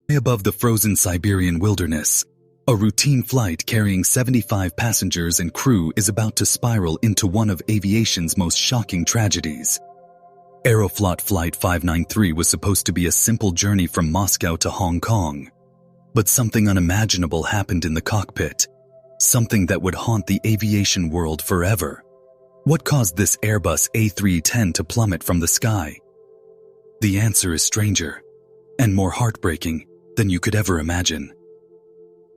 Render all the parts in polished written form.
Above the frozen Siberian wilderness, a routine flight carrying 75 passengers and crew is about to spiral into one of aviation's most shocking tragedies. Aeroflot Flight 593 was supposed to be a simple journey from Moscow to Hong Kong. But something unimaginable happened in the cockpit, something that would haunt the aviation world forever. What caused this Airbus A310 to plummet from the sky? The answer is stranger and more heartbreaking than you could ever imagine.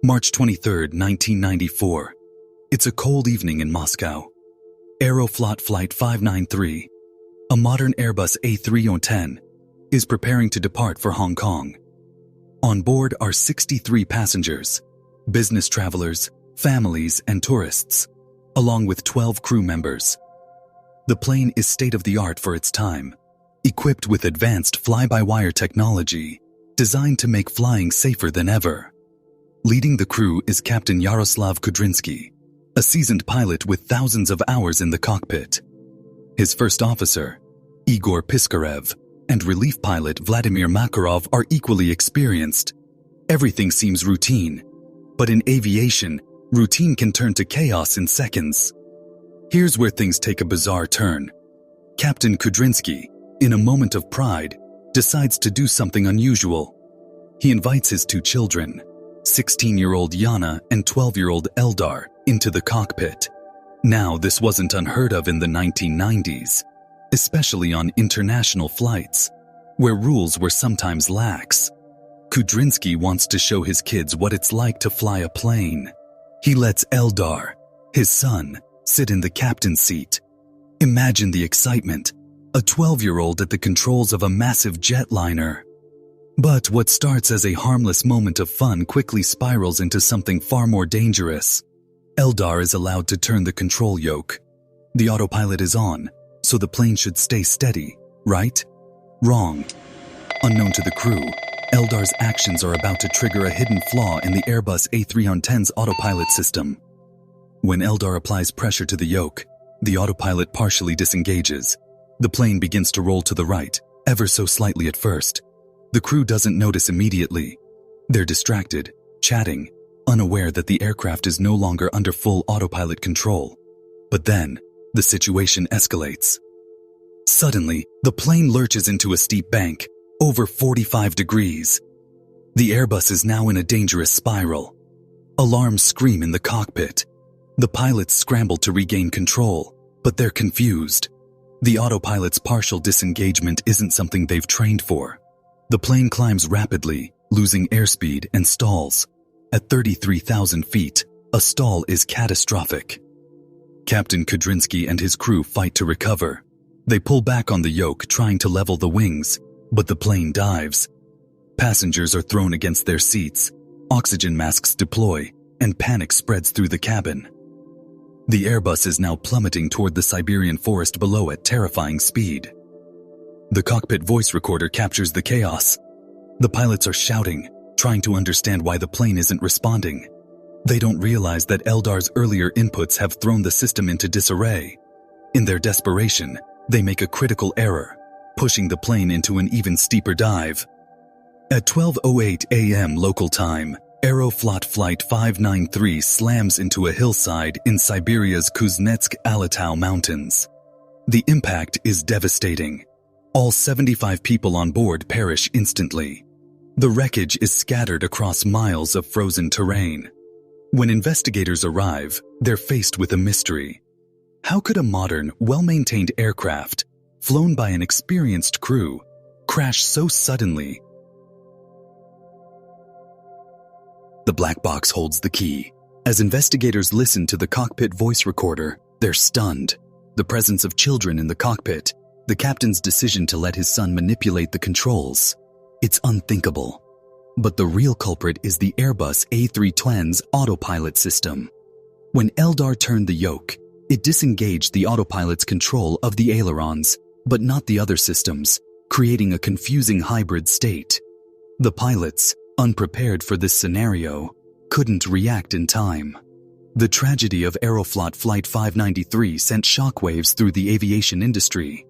March 23, 1994. It's a cold evening in Moscow. Aeroflot Flight 593, a modern Airbus A310, is preparing to depart for Hong Kong. On board are 63 passengers, business travelers, families, and tourists, along with 12 crew members. The plane is state-of-the-art for its time, equipped with advanced fly-by-wire technology designed to make flying safer than ever. Leading the crew is Captain Yaroslav Kudrinsky, a seasoned pilot with thousands of hours in the cockpit. His first officer, Igor Piskarev, and relief pilot Vladimir Makarov are equally experienced. Everything seems routine, but in aviation, routine can turn to chaos in seconds. Here's where things take a bizarre turn. Captain Kudrinsky, in a moment of pride, decides to do something unusual. He invites his two children, 16-year-old Yana and 12-year-old Eldar, into the cockpit. Now, this wasn't unheard of in the 1990s, especially on international flights, where rules were sometimes lax. Kudrinsky wants to show his kids what it's like to fly a plane. He lets Eldar, his son, sit in the captain's seat. Imagine the excitement, a 12-year-old at the controls of a massive jetliner. But what starts as a harmless moment of fun quickly spirals into something far more dangerous. Eldar is allowed to turn the control yoke. The autopilot is on, so the plane should stay steady, right? Wrong. Unknown to the crew, Eldar's actions are about to trigger a hidden flaw in the Airbus A310's autopilot system. When Eldar applies pressure to the yoke, the autopilot partially disengages. The plane begins to roll to the right, ever so slightly at first. The crew doesn't notice immediately. They're distracted, chatting, unaware that the aircraft is no longer under full autopilot control. But then, the situation escalates. Suddenly, the plane lurches into a steep bank, over 45 degrees. The Airbus is now in a dangerous spiral. Alarms scream in the cockpit. The pilots scramble to regain control, but they're confused. The autopilot's partial disengagement isn't something they've trained for. The plane climbs rapidly, losing airspeed and stalls. At 33,000 feet, a stall is catastrophic. Captain Kudrinsky and his crew fight to recover. They pull back on the yoke, trying to level the wings, but the plane dives. Passengers are thrown against their seats, oxygen masks deploy, and panic spreads through the cabin. The Airbus is now plummeting toward the Siberian forest below at terrifying speed. The cockpit voice recorder captures the chaos. The pilots are shouting, trying to understand why the plane isn't responding. They don't realize that Eldar's earlier inputs have thrown the system into disarray. In their desperation, they make a critical error, pushing the plane into an even steeper dive. At 12:08 a.m. local time, Aeroflot Flight 593 slams into a hillside in Siberia's Kuznetsk-Alatau Mountains. The impact is devastating. All 75 people on board perish instantly. The wreckage is scattered across miles of frozen terrain. When investigators arrive, they're faced with a mystery. How could a modern, well-maintained aircraft, flown by an experienced crew, crash so suddenly? The black box holds the key. As investigators listen to the cockpit voice recorder, they're stunned. The presence of children in the cockpit, the captain's decision to let his son manipulate the controls. It's unthinkable. But the real culprit is the Airbus A310's autopilot system. When Eldar turned the yoke, it disengaged the autopilot's control of the ailerons, but not the other systems, creating a confusing hybrid state. The pilots, unprepared for this scenario, couldn't react in time. The tragedy of Aeroflot Flight 593 sent shockwaves through the aviation industry.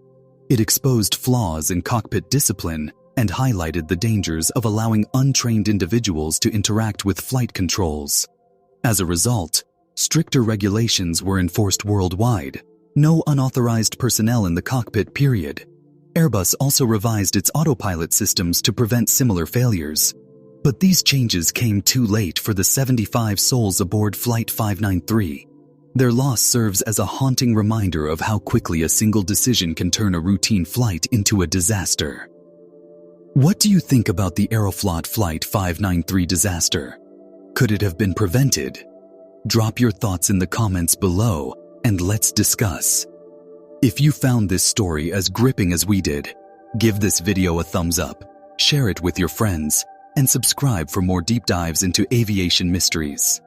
It exposed flaws in cockpit discipline and highlighted the dangers of allowing untrained individuals to interact with flight controls. As a result, stricter regulations were enforced worldwide. No unauthorized personnel in the cockpit, period. Airbus also revised its autopilot systems to prevent similar failures. But these changes came too late for the 75 souls aboard Flight 593. Their loss serves as a haunting reminder of how quickly a single decision can turn a routine flight into a disaster. What do you think about the Aeroflot Flight 593 disaster? Could it have been prevented? Drop your thoughts in the comments below and let's discuss. If you found this story as gripping as we did, give this video a thumbs up, share it with your friends, and subscribe for more deep dives into aviation mysteries.